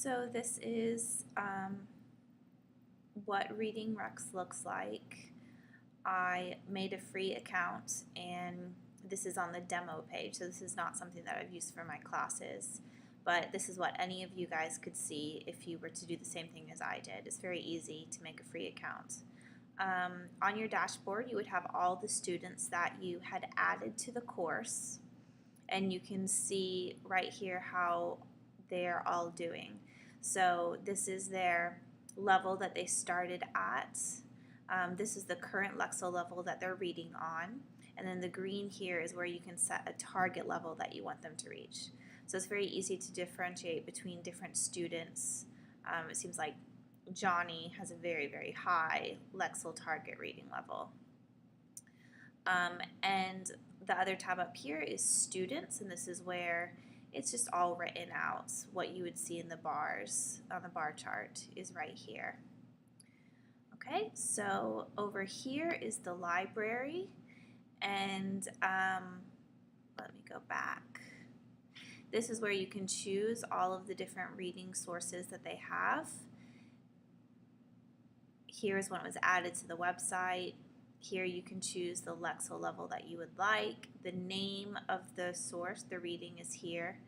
So this is what Reading Rex looks like. I made a free account and this is on the demo page, so this is not something that I've used for my classes, but this is what any of you guys could see if you were to do the same thing as I did. It's very easy to make a free account. On your dashboard you would have all the students that you had added to the course, and you can see right here how they're all doing. So this is their level that they started at. This is the current Lexile level that they're reading on, and then the green here is where you can set a target level that you want them to reach. So it's very easy to differentiate between different students. It seems like Johnny has a very, very high Lexile target reading level. And the other tab up here is students, and this is where it's just all written out. What you would see in the bars on the bar chart is right here. Okay, so over here is the library, and let me go back. This is where you can choose all of the different reading sources that they have. Here is when it was added to the website. Here you can choose the Lexile level that you would like. The name of the source, the reading, is here.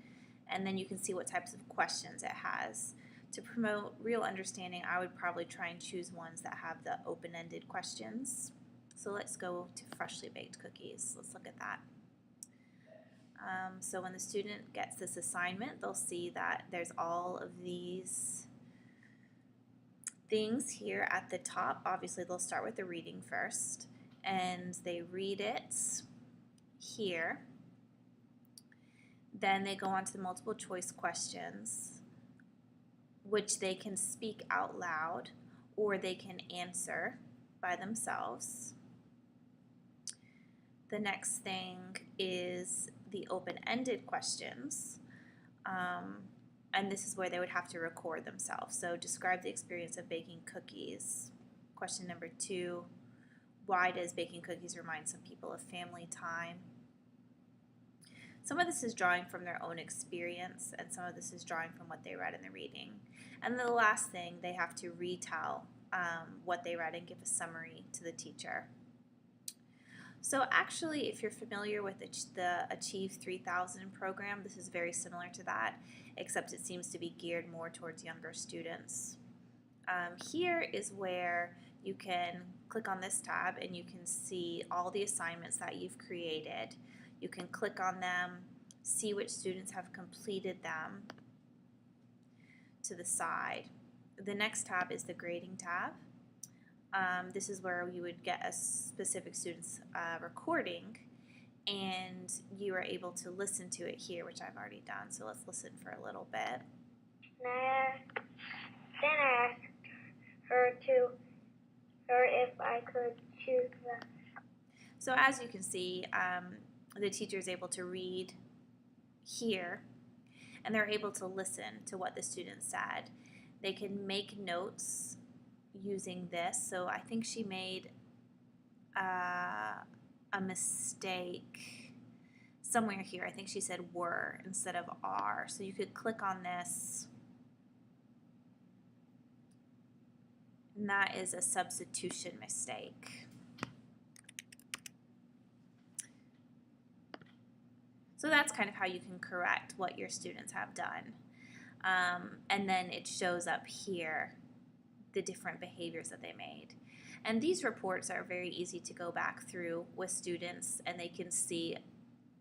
And then you can see what types of questions it has. To promote real understanding, I would probably try and choose ones that have the open-ended questions. So let's go to freshly baked cookies. Let's look at that. So when the student gets this assignment, they'll see that there's all of these things here at the top. Obviously they'll start with the reading first, and they read it here. Then they go on to the multiple choice questions, which they can speak out loud or they can answer by themselves. The next thing is the open-ended questions. And this is where they would have to record themselves. So describe the experience of baking cookies. Question number 2, why does baking cookies remind some people of family time? Some of this is drawing from their own experience, and some of this is drawing from what they read in the reading. And the last thing, they have to retell what they read and give a summary to the teacher. So actually, if you're familiar with the Achieve 3000 program, this is very similar to that, except it seems to be geared more towards younger students. Here is where you can click on this tab and you can see all the assignments that you've created. You can click on them, see which students have completed them to the side. The next tab is the grading tab. This is where you would get a specific student's recording, and you are able to listen to it here, which I've already done. So let's listen for a little bit. Then I asked her if I could choose them. So as you can see, the teacher is able to read here, and they're able to listen to what the student said. They can make notes using this. So I think she made a mistake somewhere here. I think she said were instead of are. So you could click on this, and that is a substitution mistake. So that's kind of how you can correct what your students have done. And then it shows up here the different behaviors that they made. And these reports are very easy to go back through with students, and they can see,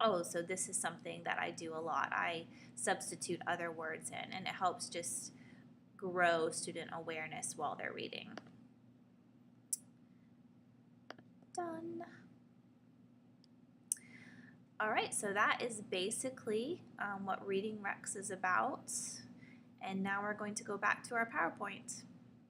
oh, so this is something that I do a lot. I substitute other words in, and it helps just grow student awareness while they're reading. Done. All right, so that is basically what Reading Rex is about. And now we're going to go back to our PowerPoint.